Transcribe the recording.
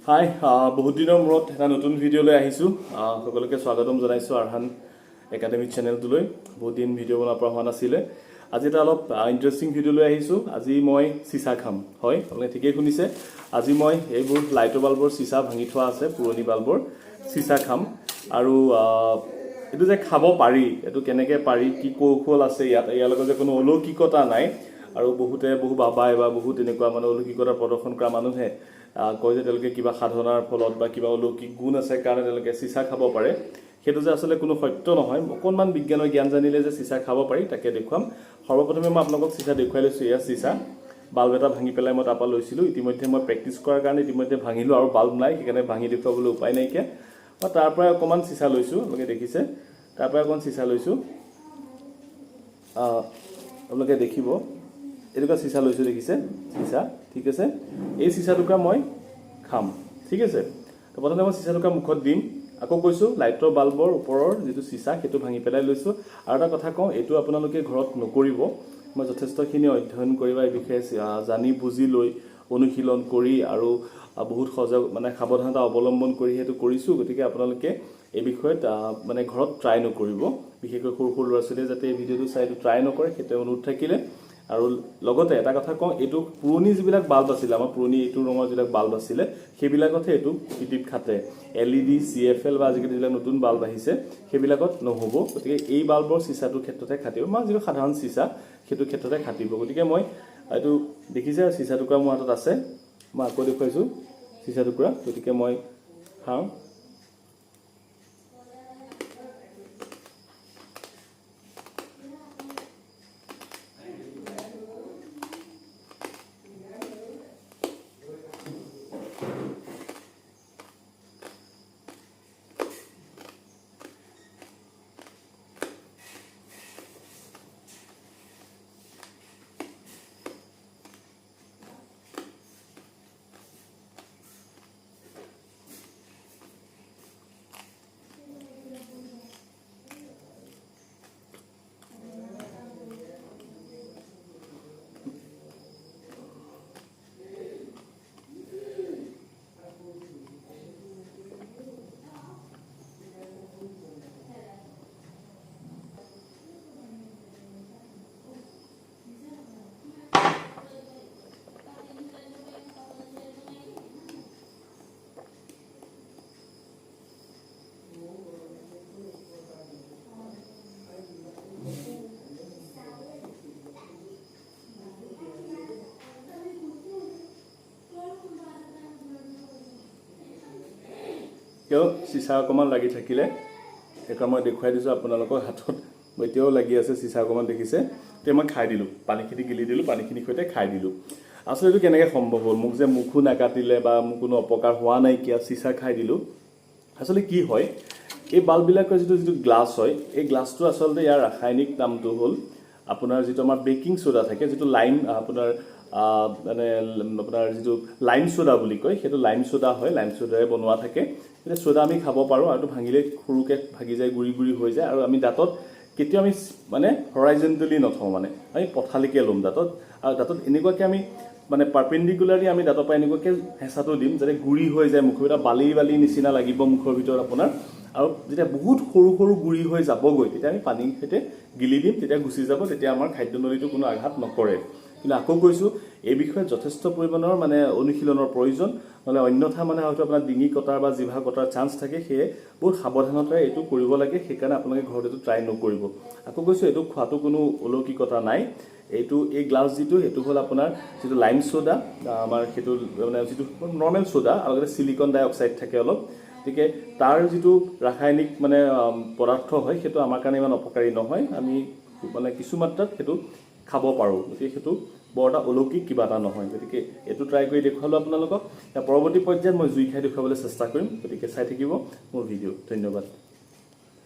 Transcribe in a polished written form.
হাই বহুত দিনৰ মূৰত এটা নতুন ভিডিঅ'লৈ আহিছোঁ সকলোকে স্বাগতম জনাইছোঁ আৰহান একাডেমি চেনেলটোলৈ বহুত দিন ভিডিঅ' বনোৱাৰ পৰা হোৱা নাছিলে আজি এটা অলপ ইণ্টাৰেষ্টিং ভিডিঅ' লৈ আহিছোঁ আজি মই চিচা খাম হয় আপোনালোকে ঠিকেই শুনিছে আজি মই এইবোৰ লাইটৰ বাল্বৰ চিচা ভাঙি থোৱা আছে পুৰণি বাল্বৰ চিচা খাম আৰু এইটো যে খাব পাৰি এইটো কেনেকৈ পাৰি কি কৌশল আছে ইয়াৰ লগত যে কোনো অলৌকিকতা নাই আৰু বহু বাবাই বা বহুত এনেকুৱা মানে অলৌকিকতা প্ৰদৰ্শন কৰা মানুহে কয় যে তেওঁলোকে কিবা সাধনাৰ ফলত বা কিবা অলৌকিক গুণ আছে কাৰণে তেওঁলোকে চিচা খাব পাৰে সেইটো যে আসলে কোনো সত্য নহয় অকণমান বিজ্ঞানৰ জ্ঞান জানিলে যে চিচা খাব পাৰি তাকে দেখুৱাম সৰ্বপ্ৰথমে মই আপোনালোকক চিচা দেখুৱাই লৈছোঁ এয়া চিচা বাল্ব এটা ভাঙি পেলাই মই তাৰপৰা লৈছিলোঁ ইতিমধ্যে মই প্ৰেক্টিছ কৰাৰ কাৰণে ইতিমধ্যে ভাঙিলোঁ আৰু বাল্ব নাই সেইকাৰণে ভাঙি দেখুৱাবলৈ উপায় নাইকিয়া মই তাৰ পৰা অকণমান চিচা লৈছোঁ আপোনালোকে দেখিছে তাৰ পৰা অকণমান চিচা লৈছোঁ আপোনালোকে দেখিব এনেকুৱা চিচা লৈছোঁ দেখিছে চিচা ঠিক আছে এই চিচা টুকুৰা মই খাম ঠিক আছে তো প্ৰথমে মই চিচা টুকুৰা মুখত দিম আকৌ কৈছোঁ লাইটৰ বাল্বৰ ওপৰৰ যিটো চিচা সেইটো ভাঙি পেলাই লৈছোঁ আৰু এটা কথা কওঁ এইটো আপোনালোকে ঘৰত নকৰিব মই যথেষ্টখিনি অধ্যয়ন কৰিবা এই বিষয়ে জানি বুজি লৈ অনুশীলন কৰি আৰু বহুত সজাগ মানে সাৱধানতা অৱলম্বন কৰি সেইটো কৰিছোঁ গতিকে আপোনালোকে এই বিষয়ত মানে ঘৰত ট্ৰাই নকৰিব বিশেষকৈ সৰু সৰু ল'ৰা ছোৱালীয়ে যাতে এই ভিডিঅ'টো চাই এইটো ট্ৰাই নকৰে সেইটো অনুৰোধ থাকিলে আৰু লগতে এটা কথা কওঁ এইটো পুৰণি যিবিলাক বাল্ব আছিল আমাৰ পুৰণি এইটো ৰঙৰ যিবিলাক বাল্ব আছিলে সেইবিলাকতহে এইটো পিটিপ খাটে LED CFL বা আজিকালি যিবিলাক নতুন বাল্ব আহিছে সেইবিলাকত নহ'ব গতিকে এই বাল্বৰ চিচাটোৰ ক্ষেত্ৰতে খাটিব মানে যিটো সাধাৰণ চিচা সেইটো ক্ষেত্ৰতে খাটিব গতিকে মই এইটো দেখিছে চিচা টুকুৰা মোৰ হাতত আছে মই আকৌ দেখুৱাইছোঁ চিচা টুকুৰা গতিকে মই খাওঁ কিয় চিচা অকণমান লাগি থাকিলে সেইটো মই দেখুৱাই দিছোঁ আপোনালোকৰ হাতত এতিয়াও লাগি আছে চিচা অকণমান দেখিছে তেতিয়া মই খাই দিলোঁ পানীখিনি গিলি দিলোঁ পানীখিনিৰ সৈতে খাই দিলোঁ আচলতে এইটো কেনেকৈ সম্ভৱ হ'ল মোক যে মুখো নাকাটিলে বা মোৰ কোনো অপকাৰ হোৱা নাইকিয়া চিচা খাই দিলোঁ আচলতে কি হয় এই বাল্ববিলাকৰ যিটো গ্লাছ হয় এই গ্লাছটো আচলতে ইয়াৰ ৰাসায়নিক নামটো হ'ল আপোনাৰ যিটো আমাৰ বেকিং চ'ডা থাকে যিটো লাইম আপোনাৰ মানে আপোনাৰ যিটো লাইম চ'ডা বুলি কয় সেইটো লাইম চ'ডা হয় লাইম চ'ডাৰে বনোৱা থাকে এতিয়া চ'ডা আমি খাব পাৰোঁ আৰু ভাঙিলে সৰুকৈ ভাগি যায় গুৰি গুৰি হৈ যায় আৰু আমি দাঁতত কেতিয়াও আমি মানে হৰাইজেণ্টেলি নথওঁ মানে আমি পথালিকৈ ল'ম দাঁতত আৰু দাঁতত এনেকুৱাকৈ আমি মানে পাৰ্পেণ্ডিকুলাৰলি আমি দাঁতৰ পৰা এনেকুৱাকৈ হেঁচাটো দিম যাতে গুৰি হৈ যায় মুখৰ ভিতৰত বালি নিচিনা লাগিব মুখৰ ভিতৰত আপোনাৰ আৰু যেতিয়া বহুত সৰু সৰু গুৰি হৈ যাবগৈ তেতিয়া আমি পানীৰ সৈতে গিলি দিম তেতিয়া গুচি যাব তেতিয়া আমাৰ খাদ্যনলীটো কোনো আঘাত নকৰে কিন্তু আকৌ কৈছোঁ এই বিষয়ে যথেষ্ট পৰিমাণৰ মানে অনুশীলনৰ প্ৰয়োজন নহ'লে অন্যথা মানে হয়তো আপোনাৰ ডিঙি কটাৰ বা জিভা কটাৰ চান্স থাকে সেয়ে বহুত সাৱধানতাৰে এইটো কৰিব লাগে সেইকাৰণে আপোনালোকে ঘৰত এইটো ট্ৰাই নকৰিব আকৌ কৈছোঁ এইটো খোৱাটো কোনো অলৌকিকতা নাই এইটো এই গ্লাছ যিটো সেইটো হ'ল আপোনাৰ যিটো লাইম চ'ডা আমাৰ সেইটো মানে যিটো নৰ্মেল চ'ডা আৰু লগতে চিলিকন ডাই অক্সাইড থাকে অলপ গতিকে তাৰ যিটো ৰাসায়নিক মানে পদাৰ্থ হয় সেইটো আমাৰ কাৰণে ইমান অপকাৰী নহয় আমি মানে কিছু মাত্ৰাত সেইটো খাব পাৰোঁ গতিকে সেইটো বৰ এটা অলৌকিক কিবা এটা নহয় গতিকে এইটো ট্ৰাই কৰি দেখুৱালোঁ আপোনালোকক পৰৱৰ্তী পৰ্যায়ত মই জুই খাই দেখুৱাবলৈ চেষ্টা কৰিম গতিকে চাই থাকিব মোৰ ভিডিঅ' ধন্যবাদ